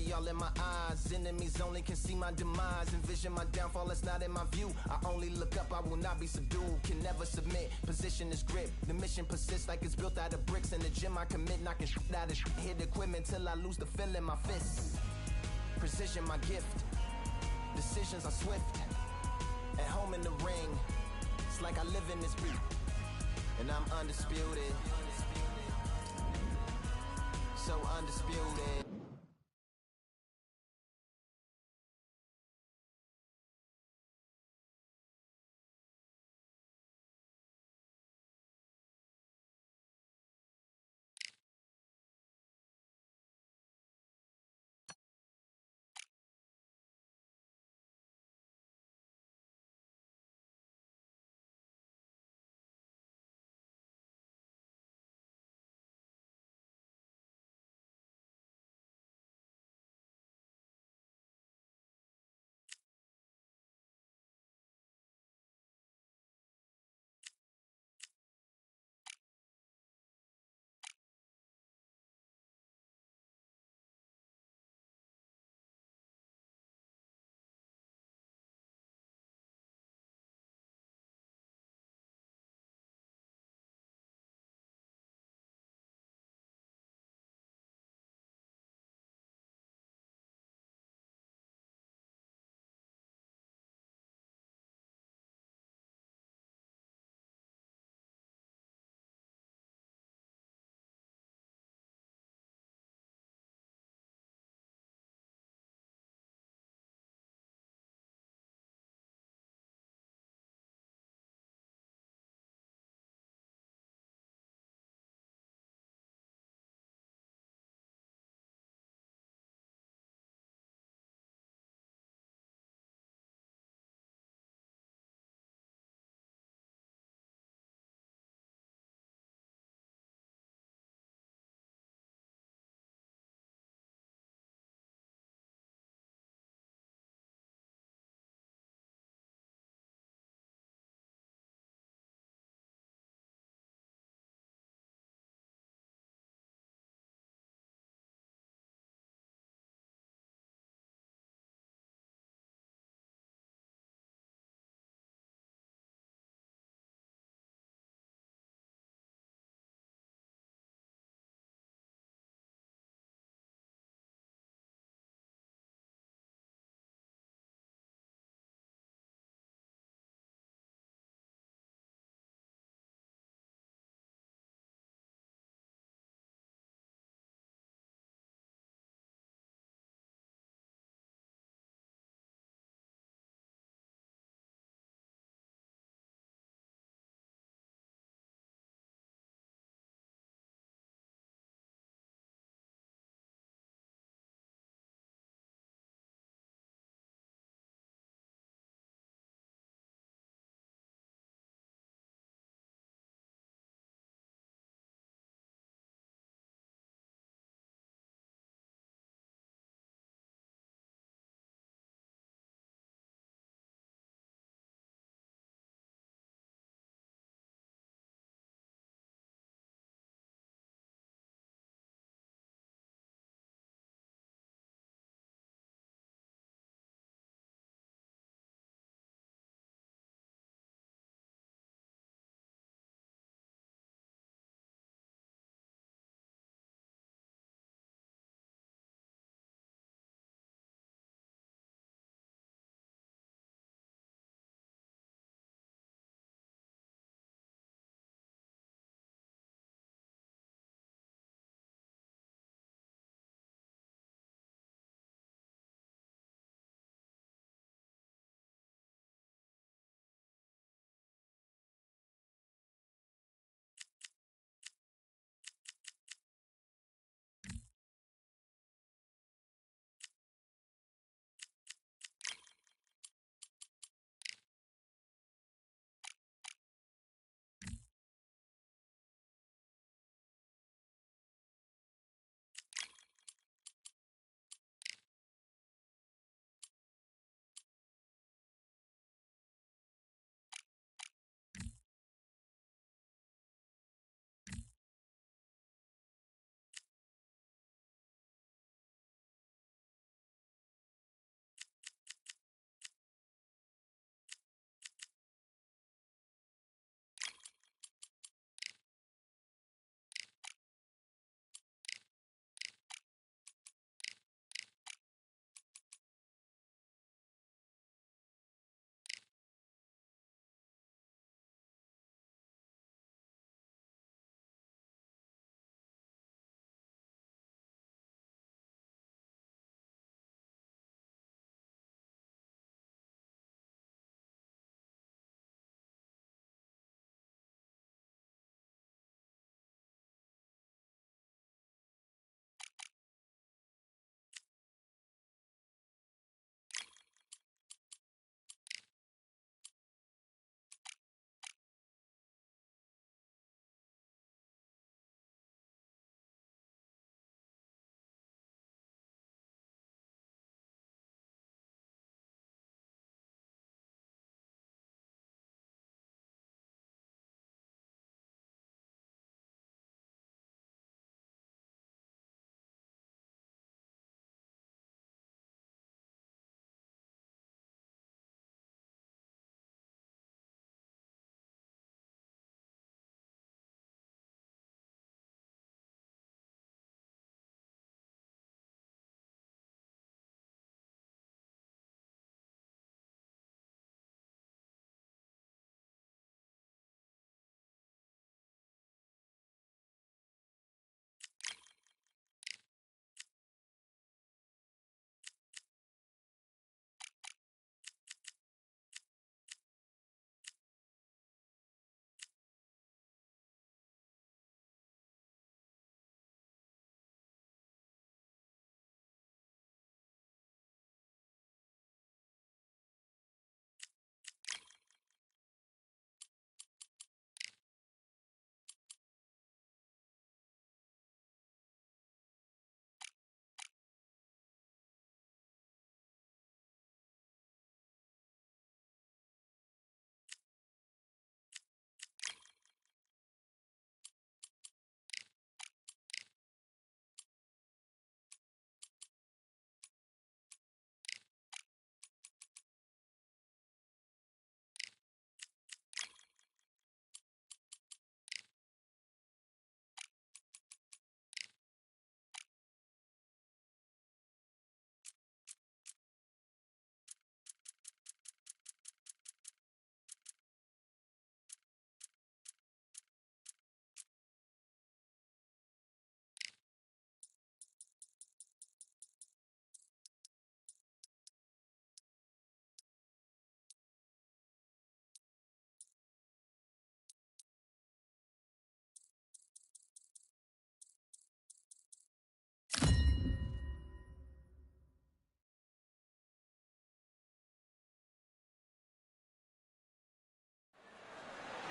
Fury all in my eyes. Enemies only can see my demise. Envision my downfall, it's not in my view. I only look up, I will not be subdued. Can never submit, position is grip. The mission persists like it's built out of bricks. In the gym I commit, knocking shit out of shit. Hit equipment till I lose the feel in my fists. Precision my gift. Decisions are swift. At home in the ring, it's like I live in this beat. And I'm undisputed. So undisputed.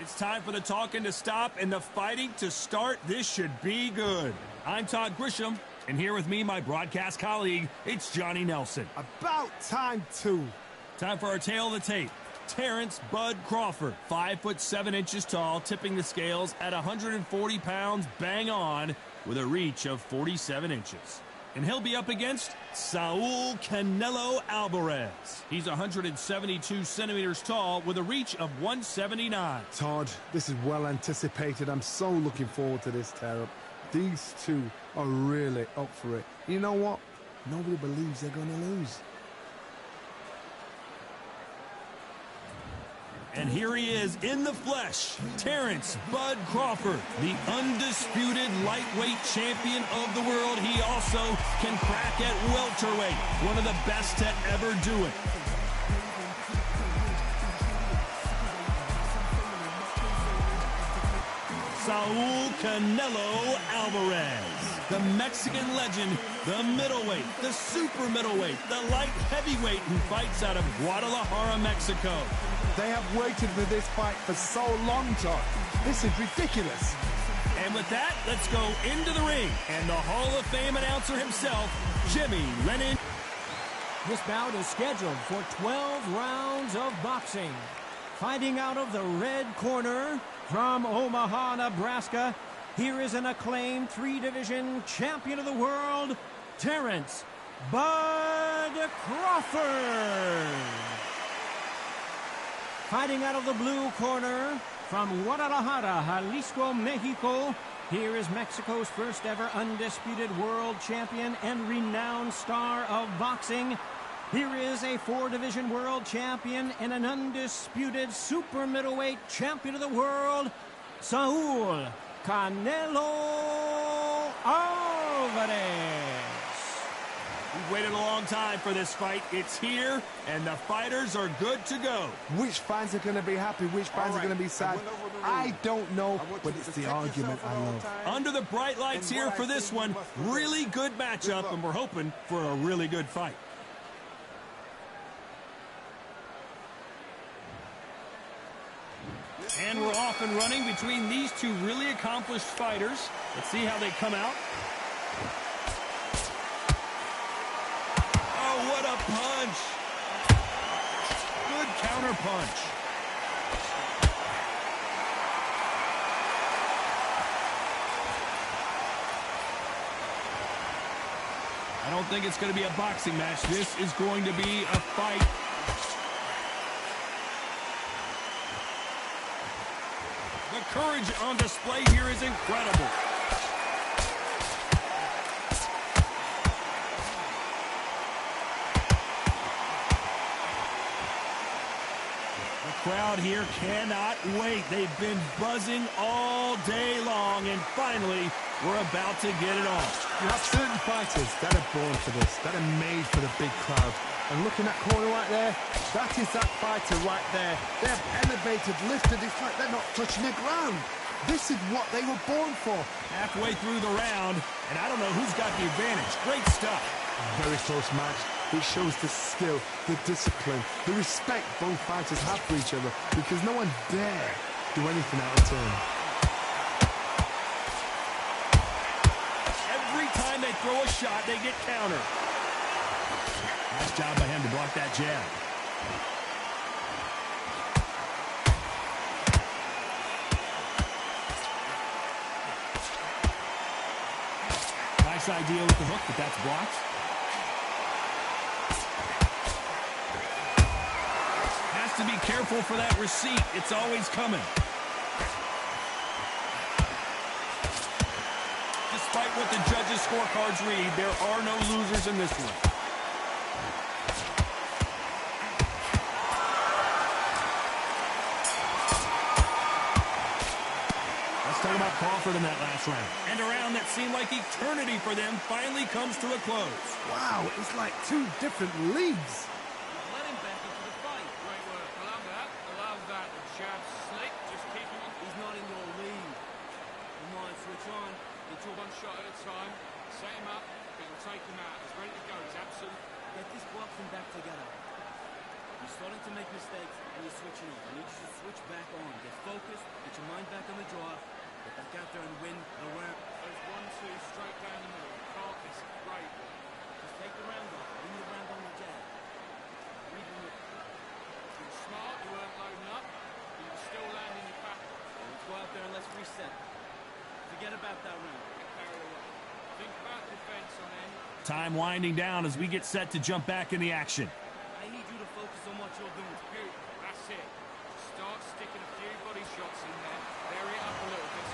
It's time for the talking to stop and the fighting to start. This should be good. I'm Todd Grisham, and here with me, my broadcast colleague, it's Johnny Nelson. About time, too. Time for our tail of the tape. Terrence Bud Crawford, 5'7" tall, tipping the scales at 140 pounds, bang on, with a reach of 47 inches. And he'll be up against Saul Canelo Alvarez. He's 172 centimeters tall with a reach of 179. Todd, this is well anticipated. I'm so looking forward to this tear-up. These two are really up for it. You know what? Nobody believes they're going to lose. And here he is in the flesh, Terrence Bud Crawford, the undisputed lightweight champion of the world. He also can crack at welterweight, one of the best to ever do it. Saul Canelo Alvarez, the Mexican legend, the middleweight, the super middleweight, the light heavyweight who fights out of Guadalajara, Mexico. They have waited for this fight for so long, Todd. This is ridiculous. And with that, let's go into the ring. And the Hall of Fame announcer himself, Jimmy Lennon. This bout is scheduled for 12 rounds of boxing. Fighting out of the red corner from Omaha, Nebraska, here is an acclaimed three-division champion of the world, Terrence Bud Crawford. Fighting out of the blue corner from Guadalajara, Jalisco, Mexico, here is Mexico's first ever undisputed world champion and renowned star of boxing. Here is a four-division world champion and an undisputed super middleweight champion of the world, Saul Canelo Alvarez. We've waited a long time for this fight. It's here, and the fighters are good to go. Which fans are going to be happy? Which fans are going to be sad? I don't know, but it's the argument I love. Under the bright lights here for this one, really good matchup, and we're hoping for a really good fight. And we're off and running between these two really accomplished fighters. Let's see how they come out. Oh, what a punch. Good counter punch. I don't think it's going to be a boxing match. This is going to be a fight. The courage on display here is incredible. The crowd here cannot wait. They've been buzzing all day long, and finally, we're about to get it on. You have certain fighters that are born for this, that are made for the big crowd. And looking at corner right there, that is that fighter right there. They have elevated, lifted, it's like they're not touching the ground. This is what they were born for. Halfway through the round, and I don't know who's got the advantage. Great stuff. Very close match. It shows the skill, the discipline, the respect both fighters have for each other, because no one dare do anything out of turn. Every time they throw a shot, they get countered. Nice job by him to block that jab. Nice idea with the hook, but that's blocked. Has to be careful for that receipt. It's always coming. Despite what the judges' scorecards read, there are no losers in this one. Talk about Crawford in that last round. And a round that seemed like eternity for them finally comes to a close. Wow, it's like two different leagues. Let him back into the fight. Great work. I love that. I love that. The jab's slick. Just keep him. He's not in your league. You might switch on. Into one shot at a time. Set him up. But you'll take him out. He's ready to go. He's absolute. Get this boxing back together. You're starting to make mistakes and you're switching off. I need you to switch back on. Get focused, get your mind back on the draw, get back out there and win the round. There's 1-2 straight down the middle. Can't miss it. Great. Just take the round off. Win the round on the jab. You're smart, you weren't loading up, but you're still landing your pattern. Let's go out there and let's reset. Forget about that round. Get carried away. Think about defense on end. Time winding down as we get set to jump back in the action. I need you to focus on what you're doing. Beautiful. That's it. Start sticking a few body shots in there. Vary it up a little bit.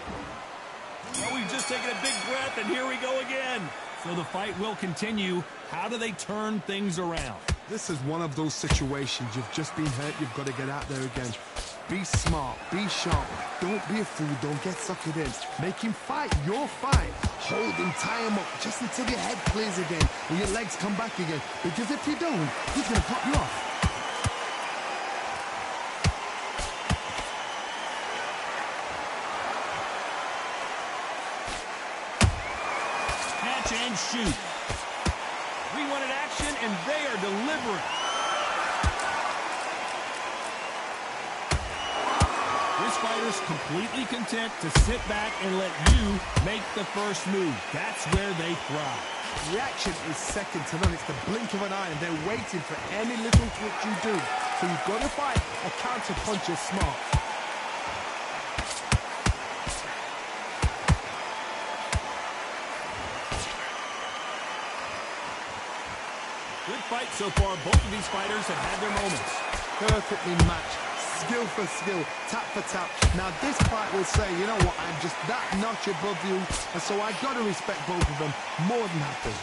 Well, we've just taken a big breath, and here we go again. So the fight will continue. How do they turn things around? This is one of those situations. You've just been hurt. You've got to get out there again. Be smart. Be sharp. Don't be a fool. Don't get suckered in. Make him fight your fight. Hold him, tie him up just until your head clears again and your legs come back again. Because if you don't, he's going to pop you off. Catch and shoot. Rewanted action, and they are delivering. This fighter's completely content to sit back and let you make the first move. That's where they thrive. Reaction is second to none. It's the blink of an eye, and they're waiting for any little twitch you do. So you've got to fight a counter puncher smart. Good fight so far. Both of these fighters have had their moments. Perfectly matched. Skill for skill, tap for tap. Now this fight will say, you know what, I'm just that notch above you, and so I got to respect both of them more than happy.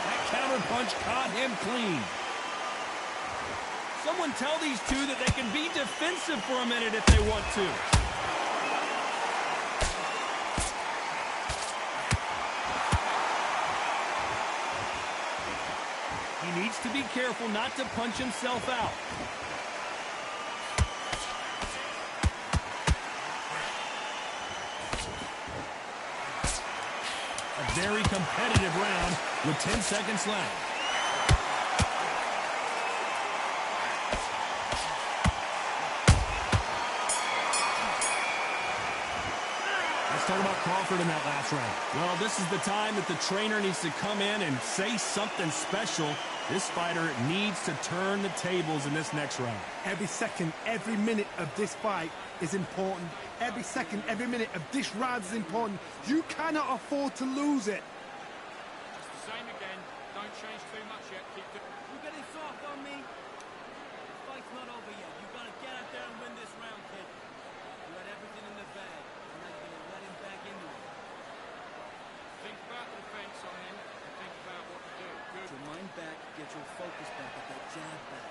That counter punch caught him clean. Someone tell these two that they can be defensive for a minute if they want to. He needs to be careful not to punch himself out. A very competitive round with 10 seconds left. Let's talk about Crawford in that last round. Well, this is the time that the trainer needs to come in and say something special. This fighter needs to turn the tables in this next round. Every second, every minute of this fight is important. Every second, every minute of this round is important. You cannot afford to lose it. It's the same again. Don't change too much yet. Keep it. You're getting soft on me. The fight's not over yet. You've got to get out there and win this round, kid. You had everything in the bag. And now you're going to let him back into it. Think about the defense on him and think about what to do. Good. Get your mind back, get your focus back, get that jab back.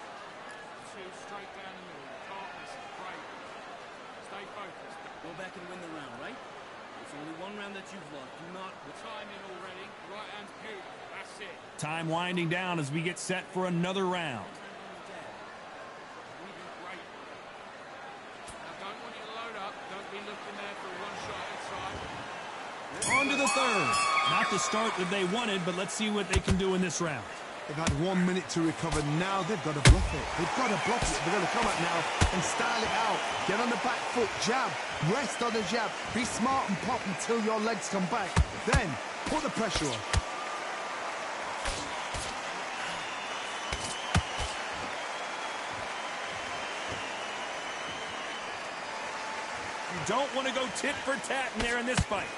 2 straight down the middle. Can't miss it. Great. Stay focused. Go back and win the round, right? It's only one round that you've lost. Do not... Time in already. Right hand's beautiful. That's it. Time winding down as we get set for another round. Moving great. Now don't want you to load up. Don't be looking there for one shot at a time. On to the third. Not the start that they wanted, but let's see what they can do in this round. They've had 1 minute to recover. Now they've got to bluff it. They've got to bluff it. They're going to come out now and style it out. Get on the back foot, jab, rest on the jab. Be smart and pop until your legs come back. Then, put the pressure on. You don't want to go tit for tat in there in this fight.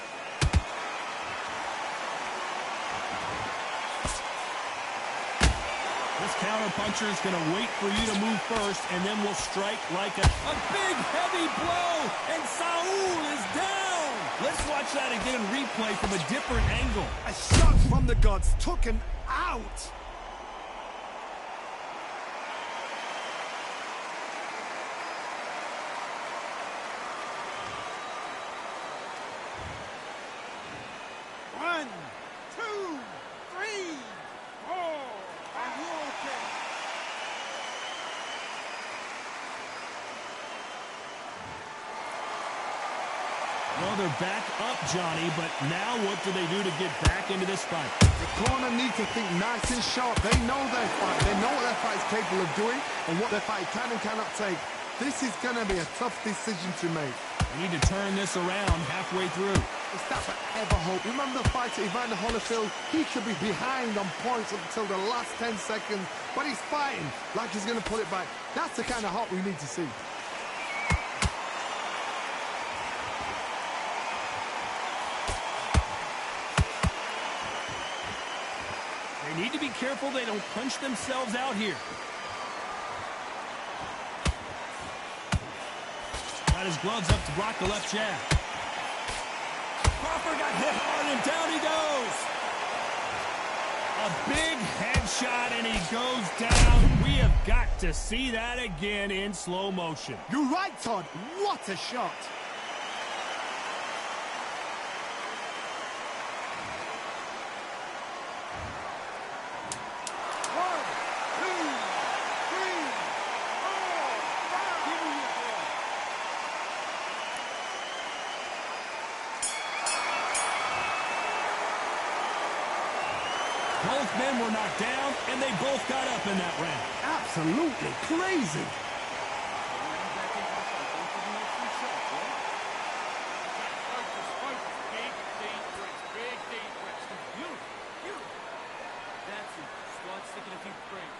This counter-puncher is going to wait for you to move first, and then will strike like a big, heavy blow, and Saul is down. Let's watch that again in replay from a different angle. A shot from the gods took him out. One, two, three, four. Are you okay? Well, they're back up, Johnny, but now what do they do to get back into this fight? The corner needs to think nice and sharp. They know their fight. They know what their fight is capable of doing and what their fight can and cannot take. This is going to be a tough decision to make. They need to turn this around halfway through. It's that forever hope. Remember the fighter Evander Holyfield? He could be behind on points up until the last 10 seconds, but he's fighting like he's going to pull it back. That's the kind of hope we need to see. They need to be careful they don't punch themselves out here. Got his gloves up to block the left jab. Crawford got hit hard and down he goes. A big headshot and he goes down. We have got to see that again in slow motion. You're right, Todd. What a shot. Both men were knocked down, and they both got up in that round. Absolutely crazy. That's it. Start sticking a few frames.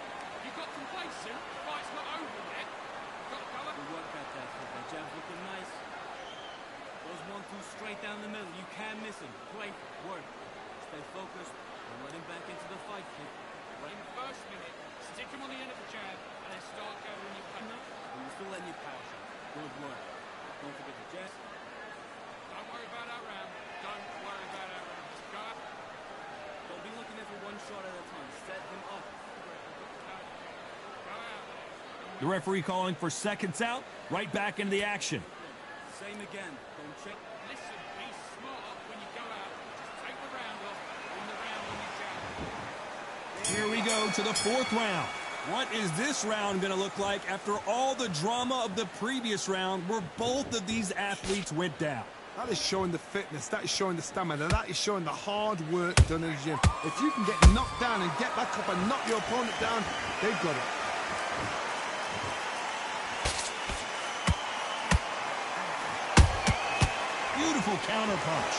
You got complacent. The fight's not over yet. You got to go up. Good work at that, kid. That jab's looking nice. Those 1-2 straight down the middle. You can't miss him. Great work. Stay focused and let him back into the fight, kid. In the first minute, stick him on the end of the jab and then start gathering your punch. And you're still letting your power show. Good work. Don't forget the jab. Don't worry about that round. Don't worry about that round. Just go up. Don't be looking at for one shot at a time. Set him up. Go out. The referee calling for seconds out, right back into the action. Same again. Don't check. Listen, be smart when you go out. Just take the round off. Win the round on your jab. Here we go to the fourth round. What is this round going to look like after all the drama of the previous round where both of these athletes went down? That is showing the fitness, that is showing the stamina, that is showing the hard work done in the gym. If you can get knocked down and get back up and knock your opponent down, they've got it. Beautiful counter punch.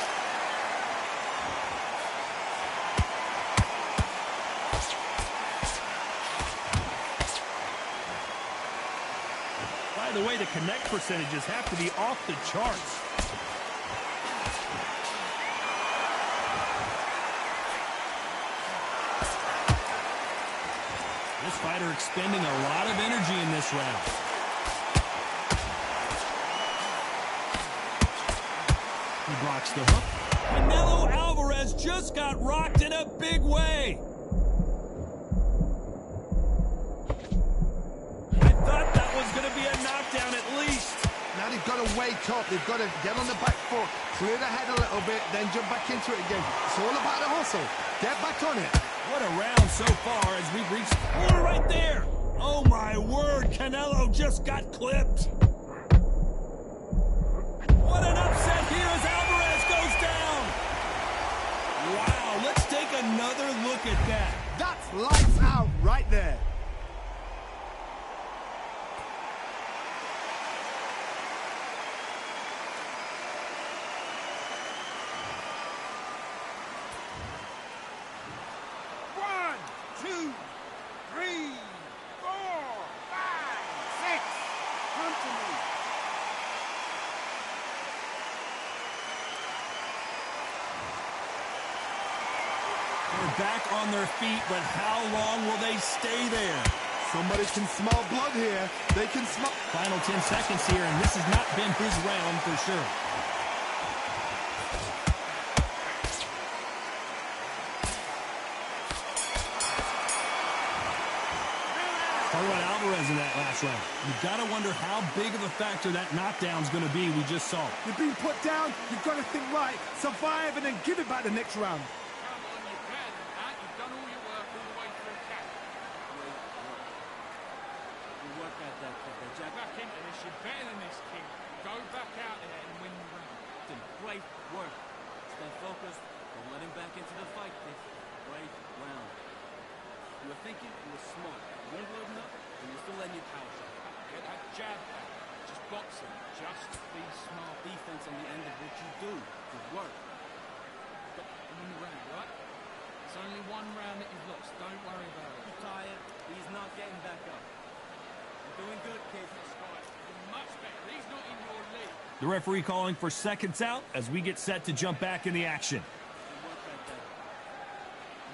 By the way, the connect percentages have to be off the charts. This fighter expending a lot of energy in this round. He blocks the hook. Canelo Alvarez just got rocked in a big way. I thought that was going to be a knockdown at least. Now they've got to wake up, they've got to get on the back foot, clear the head a little bit, then jump back into it again. It's all about the hustle. Get back on it. What a round so far as we've reached the corner right there. Oh my word, Canelo just got clipped. What an upset here as Alvarez goes down. Wow, let's take another look at that. That's lights out right there. Back on their feet, but how long will they stay there? Somebody can smell blood here. They can smell... Final 10 seconds here, and this has not been his round for sure. Talk about Alvarez in that last round. You've got to wonder how big of a factor that knockdown's going to be we just saw. You're being put down. You've got to think right, survive, and then give it back the next round. Back into this, you're better than this, King. Go back out there and win the round. Dropped him. Great work. Stay focused. Don't let him back into the fight, kid. Great round. You were thinking, you were smart. You weren't loading up, and you're still letting your power shot. Get that jab back. Just boxing. Just be smart. Defense on the end of what you do. Good work. Got him in the round, right? It's only one round that you've lost. Don't worry about it. You're tired. He's not getting back up. You're doing good, kid. You're much better. He's not in your league. The referee calling for seconds out as we get set to jump back in the action. Good work right there.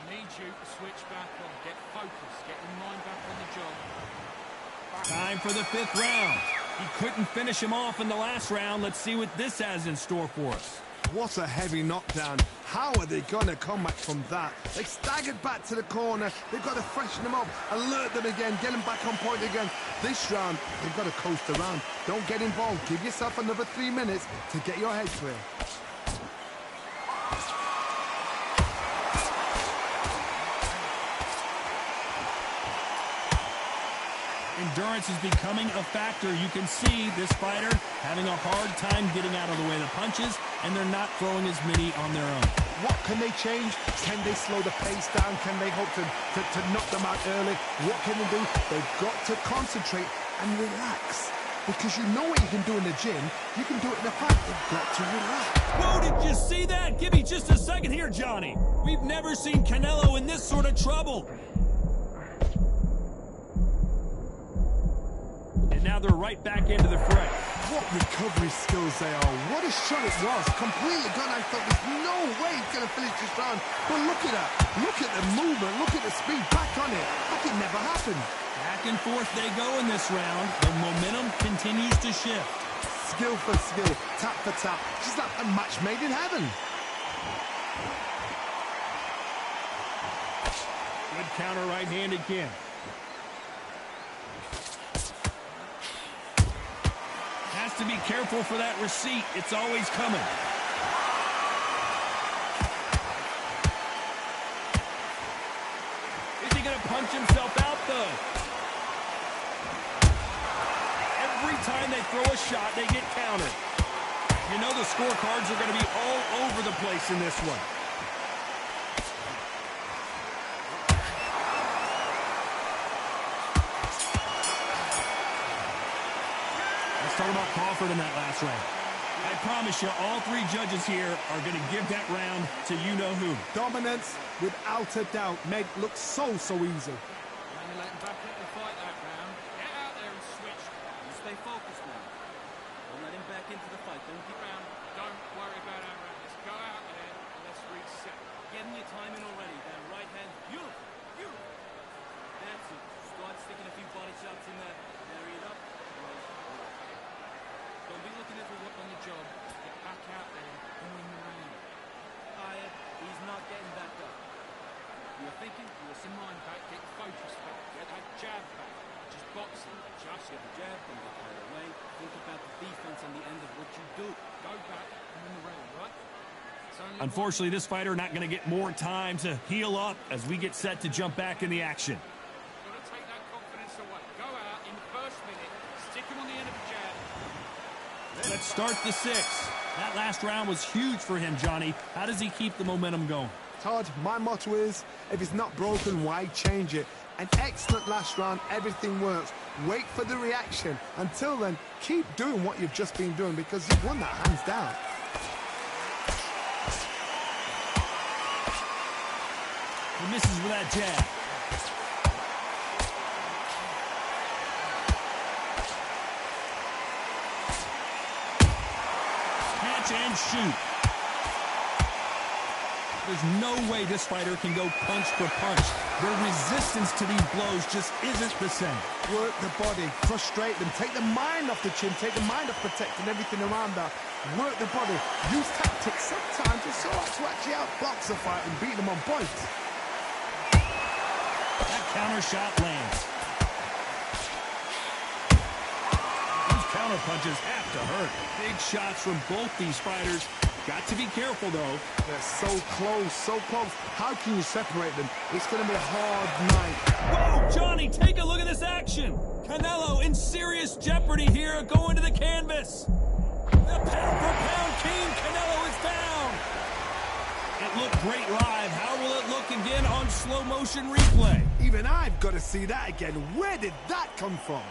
I need you to switch back on. Get focused. Get your mind back on the job. Time for the 5th round. He couldn't finish him off in the last round. Let's see what this has in store for us. What a heavy knockdown. How are they going to come back from that? They staggered back to the corner. They've got to freshen them up, alert them again, get them back on point again. This round, they've got to coast around. Don't get involved. Give yourself another 3 minutes to get your head clear. Endurance is becoming a factor. You can see this fighter having a hard time getting out of the way of the punches, and they're not throwing as many on their own. What can they change? Can they slow the pace down? Can they hope to knock them out early? What can they do? They've got to concentrate and relax. Because you know what you can do in the gym, you can do it in the fight. They've got to relax. Whoa, did you see that? Give me just a second here, Johnny. We've never seen Canelo in this sort of trouble. And now they're right back into the fray. What recovery skills they are. What a shot it was. Completely gone. I thought there's no way he's going to finish this round. But look at that. Look at the movement. Look at the speed. Back on it. Like it never happened. Back and forth they go in this round. The momentum continues to shift. Skill for skill. Tap for tap. Just like a match made in heaven. Good counter right-hand again. Has to be careful for that receipt. It's always coming. Is he going to punch himself out, though? Every time they throw a shot, they get countered. You know the scorecards are going to be all over the place in this one. Talk about Crawford in that last round. I promise you, all 3 judges here are going to give that round to you-know-who. Dominance, without a doubt, made it look so easy. Let him back up and fight that round. Get out there and switch. You stay focused now. Don't let him back into the fight. Don't get round. Don't worry about our round. Let's go out there and let's reset. Getting your timing already. That right hand, beautiful. Beautiful. That's it. Start sticking a few body shots in there. Marry it up. Don't be looking at the work on the job. Get back out there and win the round. Tired. He's not getting back up. You were thinking, you were some mind back, get focused back, get that jab back. Just boxing, just Get the jab, don't get carried away. Think about the defense on the end of what you do. go back and win the round, right? It's only Unfortunately, this fighter not going to get more time to heal up as we get set to jump back in the action. Got to take that confidence away. Go out in the first minute, stick him on the end of the jab. Let's start the 6th. That last round was huge for him, Johnny. How does he keep the momentum going? Todd, my motto is, if it's not broken, why change it? An excellent last round, everything works. Wait for the reaction. Until then, keep doing what you've just been doing because you've won that hands down. He misses with that jab. Catch and shoot. There's no way this fighter can go punch for punch. Their resistance to these blows just isn't the same. Work the body, frustrate them, take the mind off the chin, take the mind off protecting everything around that. Work the body, use tactics. Sometimes it's so hard to actually outbox a fight and beat them on points. That counter shot lands. These counter punches have to hurt. Big shots from both these fighters. Got to be careful, though. They're so close, so close. How can you separate them? It's going to be a hard night. Whoa, Johnny, take a look at this action. Canelo in serious jeopardy here going to the canvas. The pound-for-pound king, Canelo, is down. It looked great live. How will it look again on slow-motion replay? Even I've got to see that again. Where did that come from?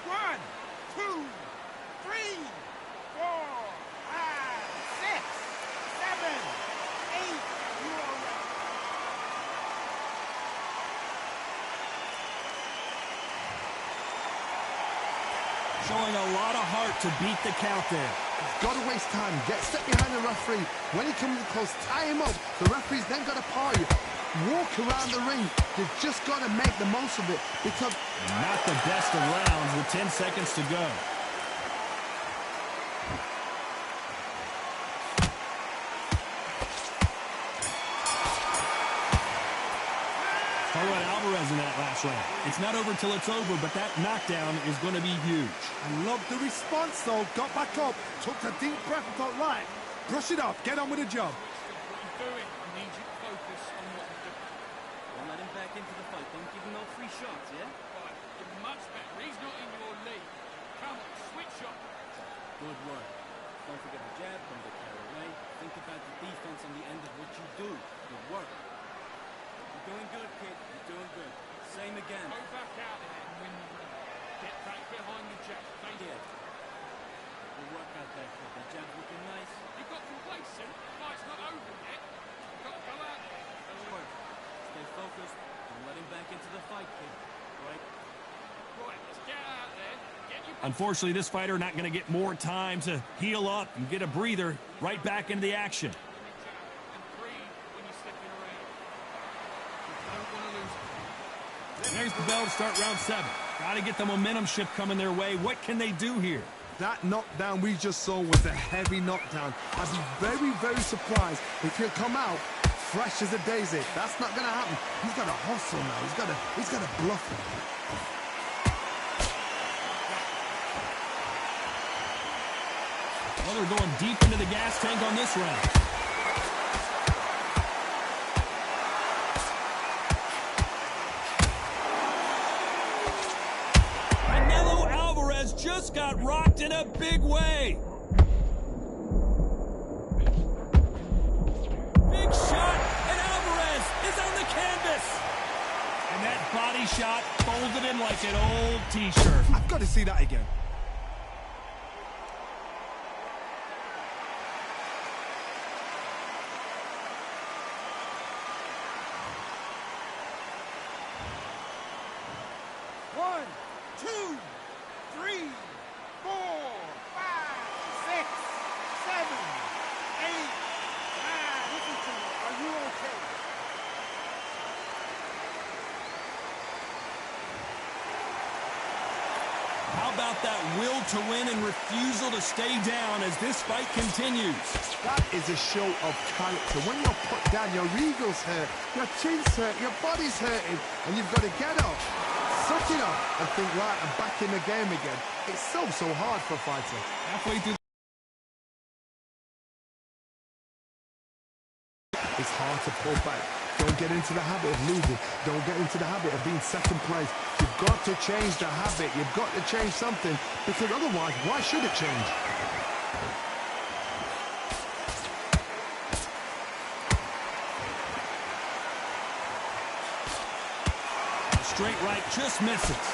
One, two, three, 4, 5, 6, 7, 8. You are right. Showing a lot of heart to beat the count there. Got to waste time. Get step behind the referee. When he comes close, tie him up. The referee's then got to paw you. Walk around the ring. You've just got to make the most of it because... Not the best of rounds with 10 seconds to go. Alvarez in that last round. It's not over till it's over, but that knockdown is going to be huge. I love the response, though. Got back up, took a deep breath and thought, right, brush it off, get on with the job. What you're doing, I need you to focus on what you're doing. Don't let him back into the fight. Don't give him no free shots, yeah? Right, you're much better. He's not in your league. Come on, switch up. Good work. Don't forget the jab, don't get carried away. Think about the defense on the end of what you do. Good work. You're doing good, kid. You're doing good. Same again. Go back out there and win the round. Get back behind the jab. Fade it. Good work out there, kid. The jab's looking nice. You got complacent. The fight's not over yet. You've got to go out there. Good work. Stay focused. Don't let him back into the fight, kid. Right? Right, let's get out there. Get your... Unfortunately, this fighter not going to get more time to heal up and get a breather. Right back into the action. And breathe when you're stepping around. You don't want to lose it. There's the bell to start round 7. Got to get the momentum shift coming their way. What can they do here? That knockdown we just saw was a heavy knockdown. I'd be very, very surprised if he'll come out fresh as a daisy. That's not going to happen. He's got to hustle now. He's got to bluff him. Well, they're going deep into the gas tank on this round. Canelo Alvarez just got rocked in a big way. Big shot, and Alvarez is on the canvas. And that body shot folded him like an old t-shirt. I've got to see that again. One, two, three, 4, 5, 6, 7, 8, 9. Listen to me. Are you okay? How about that will to win and refusal to stay down as this fight continues? That is a show of character. When you're put down, your ego's hurt, your chin's hurt, your body's hurting, and you've got to get up, suck it up, and think, right, I'm back in the game again. It's so hard for a fighter. Halfway through. It's hard to pull back. Don't get into the habit of losing. Don't get into the habit of being second place. You've got to change the habit. You've got to change something, because otherwise, why should it change? Straight right just misses.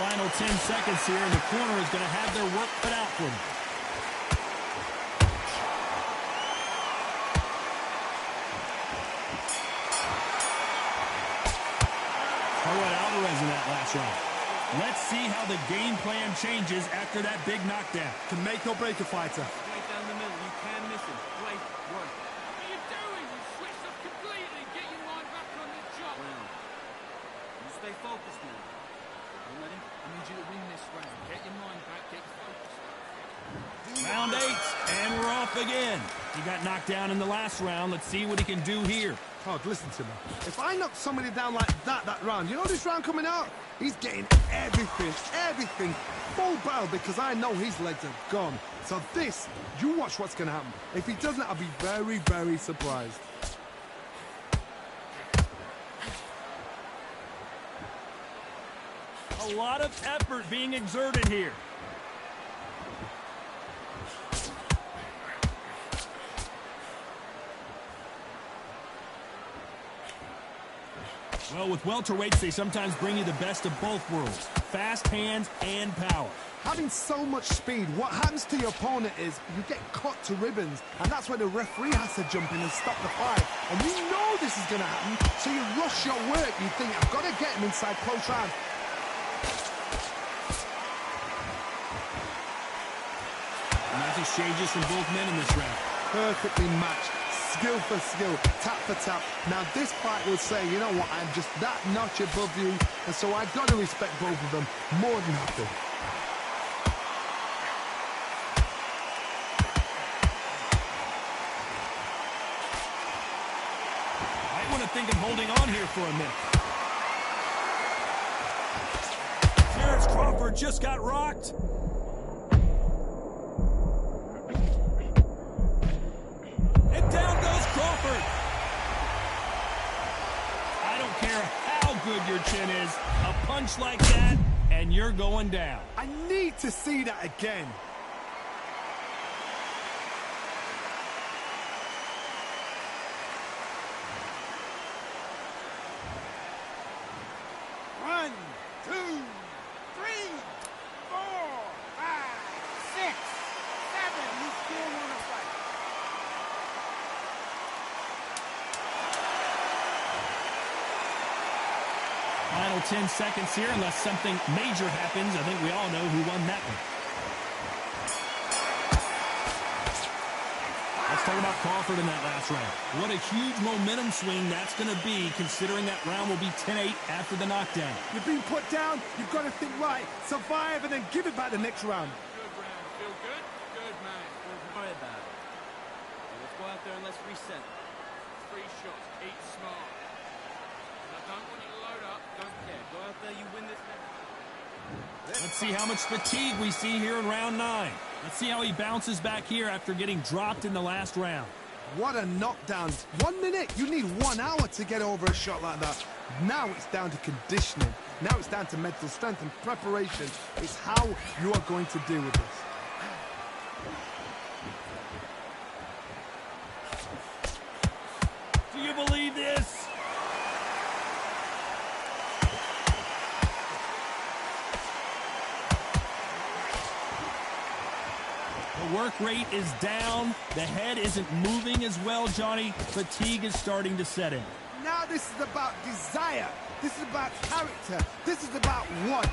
Final 10 seconds here, and the corner is going to have their work cut out for them. Alvarez in that last round. Let's see how the game plan changes after that big knockdown. Can make or break a fighter. Right down the middle. You can miss him. Great work. What are you doing? You switched up completely. Get your mind back on the job. Round. You stay focused now. Don't let him. I need you to win this round. Get your mind back. Get your focus. Round 8, and we're off again. He got knocked down in the last round. Let's see what he can do here. Todd, listen to me. If I knock somebody down like that round, you know this round coming out? He's getting everything full barrel because I know his legs are gone. So this, you watch what's going to happen. If he doesn't, I'll be very, very surprised. A lot of effort being exerted here. Well, with welterweights, they sometimes bring you the best of both worlds. Fast hands and power. Having so much speed, what happens to your opponent is you get cut to ribbons, and that's where the referee has to jump in and stop the fight. And you know this is going to happen, so you rush your work. You think, I've got to get him inside close round. Nice exchanges from both men in this round. Perfectly matched. Skill for skill, tap for tap. Now this fight will say, you know what, I'm just that notch above you, and so I've got to respect both of them more than nothing. I want to think of holding on here for a minute. Terrence Crawford just got rocked. Down goes Crawford. I don't care how good your chin is. A punch like that, and you're going down. I need to see that again. One, two, three, 4, 5, 6, 7. You still want to fight? Final 10 seconds here, unless something major happens. I think we all know who won that one. Let's talk about Crawford in that last round. What a huge momentum swing that's going to be, considering that round will be 10-8 after the knockdown. You've been put down, you've got to think right, survive, and then give it back the next round. Good round. Feel good? Good, man. Don't worry about it. Now let's go out there and let's reset. 3 shots. Eat smart. And I don't want you to load up. Don't care. Go out there, you win this match. Let's see how much fatigue we see here in round 9. Let's see how he bounces back here after getting dropped in the last round. What a knockdown. 1 minute, you need 1 hour to get over a shot like that. Now it's down to conditioning. Now it's down to mental strength and preparation. It's how you are going to deal with this. Do you believe this? The work rate is down. The head isn't moving as well, Johnny. Fatigue is starting to set in. Now this is about desire. This is about character. This is about want.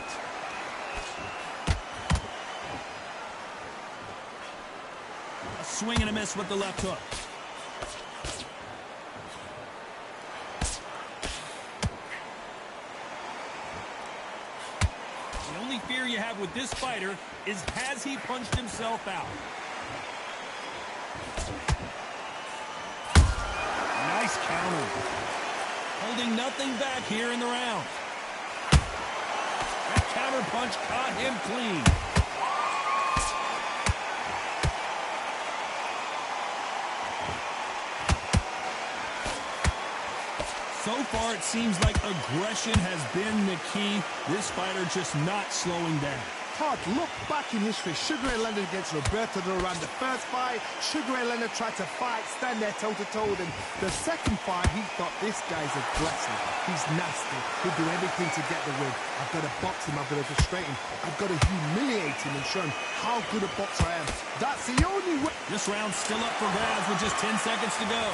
A swing and a miss with the left hook. The only fear you have with this fighter is, has he punched himself out? Nice counter. Holding nothing back here in the round. That counter punch caught him clean. So far, it seems like aggression has been the key. This fighter just not slowing down. Todd, look back in history. Sugar Ray Leonard against Roberto Duran. The first fight, Sugar Ray Leonard tried to fight, stand there toe-to-toe with him. The second fight, he thought, this guy's aggressive. He's nasty. He'll do everything to get the win. I've got to box him. I've got to frustrate him. I've got to humiliate him and show him how good a boxer I am. That's the only way. This round's still up for grabs with just 10 seconds to go.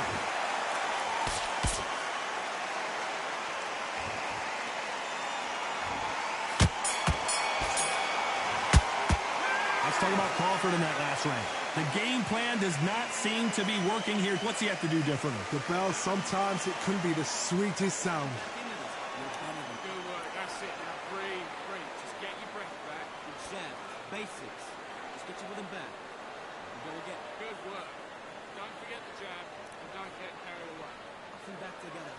Let's talk about Crawford in that last round. The game plan does not seem to be working here. What's he have to do differently? The bell, sometimes it can be the sweetest sound. Good work. That's it. Now breathe, breathe. Just get your breath back. Good jab. Basics. Just get your rhythm back. You go again. Good work. Don't forget the jab and don't get carried away. Come back together.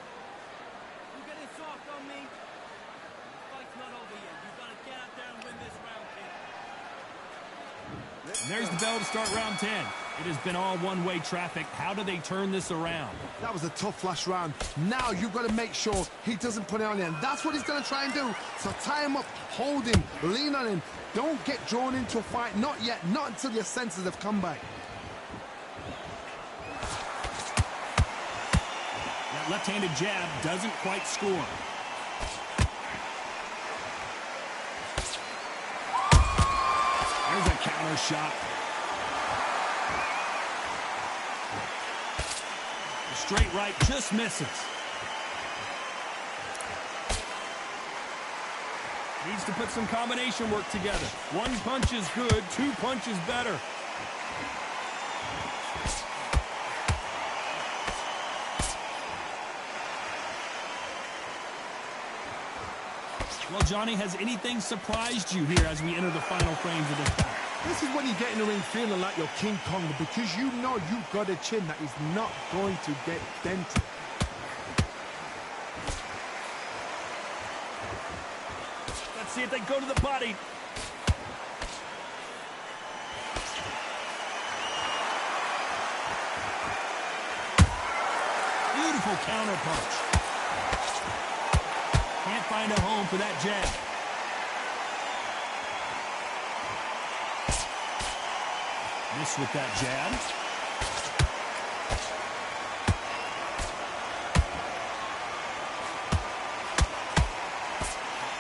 You're getting soft on me. The fight's not over yet. You gotta get out there and win this round, kid. And there's the bell to start round 10. It has been all one-way traffic. How do they turn this around? That was a tough last round. Now you've got to make sure he doesn't put it on you, and that's what he's going to try and do. So tie him up, hold him, lean on him. Don't get drawn into a fight. Not yet. Not until your senses have come back. That left-handed jab doesn't quite score. There's a counter shot. The straight right just misses. Needs to put some combination work together. One punch is good, two punches better. Well, Johnny, has anything surprised you here as we enter the final frames of this battle? This is when you get in the ring feeling like you're King Kong, because you know you've got a chin that is not going to get dented. Let's see if they go to the body. Beautiful counter punch. Can't find a home for that jab. Miss with that jab.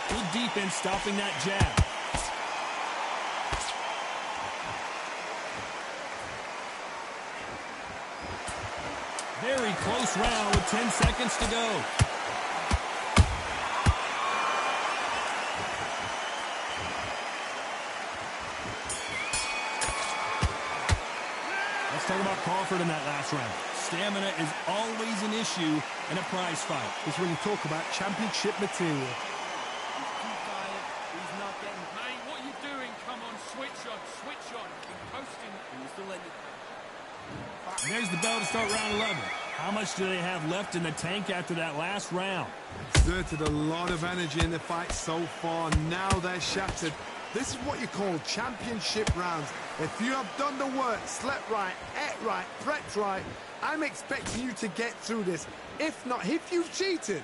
Good defense stopping that jab. Very close round with 10 seconds to go. Let's talk about Crawford in that last round. Stamina is always an issue in a prize fight. It's when you talk about championship material. He's too tired. He's not getting... Mate, what are you doing? Come on, switch on, switch on. You're posting. And you're still letting it... And there's the bell to start round 11. How much do they have left in the tank after that last round? Exerted a lot of energy in the fight so far. Now they're shattered. This is what you call championship rounds. If you have done the work, slept right, ate right, prepped right, I'm expecting you to get through this. If not, if you've cheated,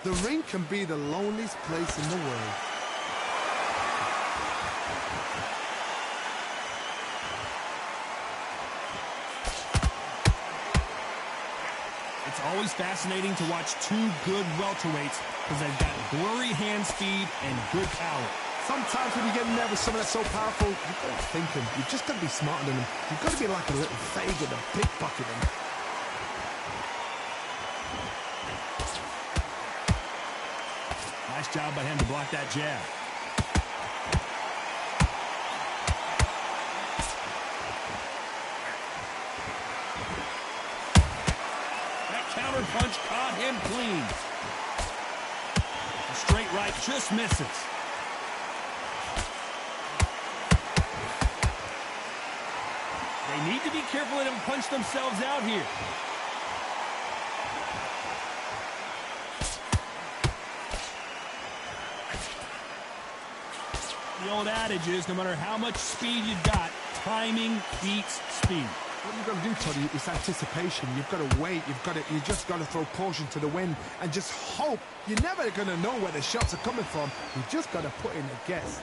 the ring can be the loneliest place in the world. It's always fascinating to watch two good welterweights because they've got blurry hand speed and good power. Sometimes when you get nervous, someone that's so powerful, you've got to think him. You've just got to be smarter than him. You've got to be like a little Fagin and pickpocket him. Nice job by him to block that jab. That counter punch caught him clean. The straight right just misses. They need to be careful they don't punch themselves out here. The old adage is, no matter how much speed you've got, timing beats speed. What you've got to do, Toddy, is anticipation. You've got to wait. You just got to throw caution to the wind and just hope. You're never going to know where the shots are coming from. You just got to put in a guess.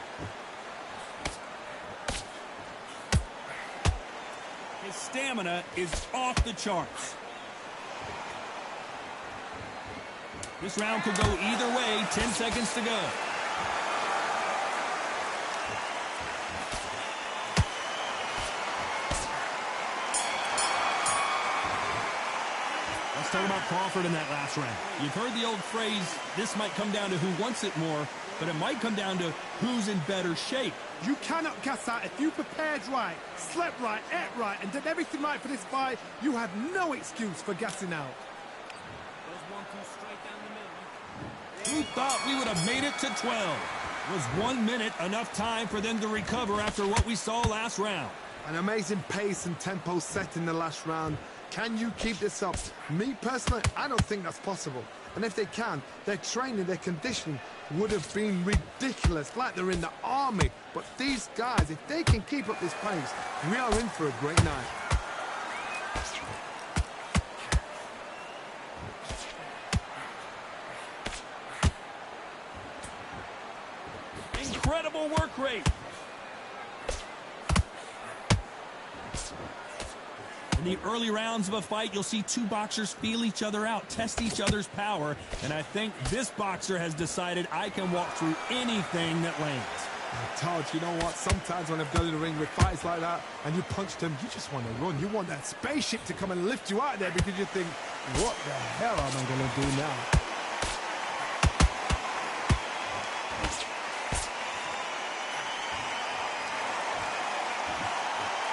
His stamina is off the charts. This round could go either way. 10 seconds to go. Let's talk about Crawford in that last round. You've heard the old phrase, this might come down to who wants it more, but it might come down to who's in better shape. You cannot gas out. If you prepared right, slept right, ate right, and did everything right for this fight, you have no excuse for gassing out. There's 1-2 straight down the middle. Who thought we would have made it to 12? Was 1 minute enough time for them to recover after what we saw last round? An amazing pace and tempo set in the last round. Can you keep this up? Me personally, I don't think that's possible. And if they can, their training, their conditioning would have been ridiculous, like they're in the army. But these guys, if they can keep up this pace, we are in for a great night. Incredible work rate. In the early rounds of a fight, you'll see two boxers feel each other out, test each other's power, and I think this boxer has decided I can walk through anything that lands. Todd, you know what? Sometimes when I've gone in the ring with fights like that and you punch them, you just want to run. You want that spaceship to come and lift you out there because you think, what the hell am I going to do now?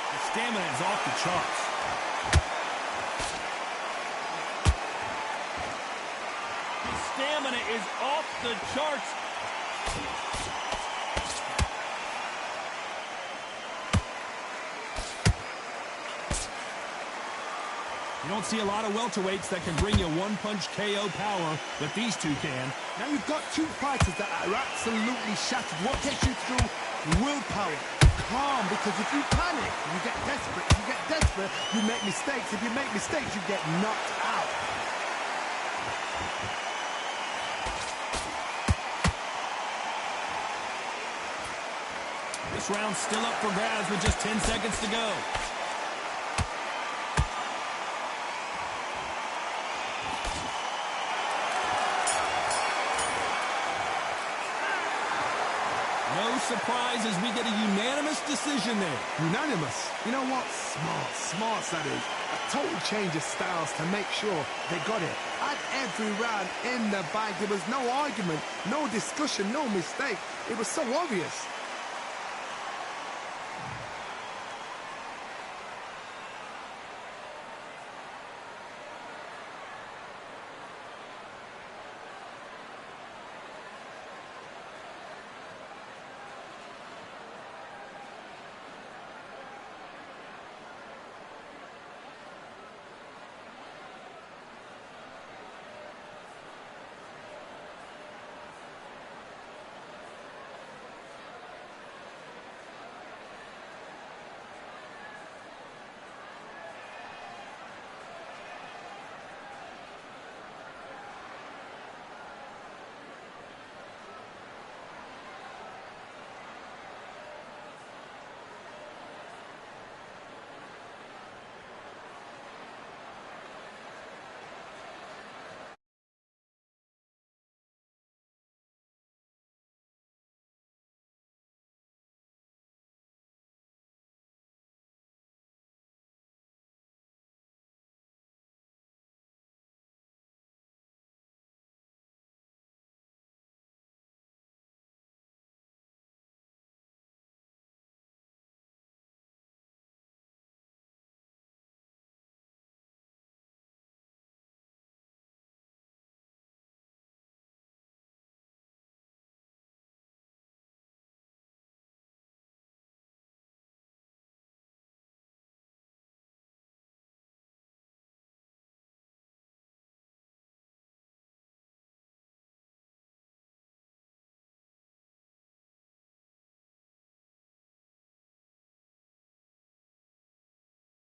The stamina is off the charts. Stamina is off the charts. You don't see a lot of welterweights that can bring you one-punch KO power, but these two can. Now you've got two fighters that are absolutely shattered. What gets you through? Willpower. Calm, because if you panic, you get desperate. If you get desperate, you make mistakes. If you make mistakes, you get knocked out. This round's still up for grabs with just 10 seconds to go. No surprise as we get a unanimous decision there. Unanimous? You know what? Smart that is. A total change of styles to make sure they got it. At every round in the bag, there was no argument, no discussion, no mistake. It was so obvious.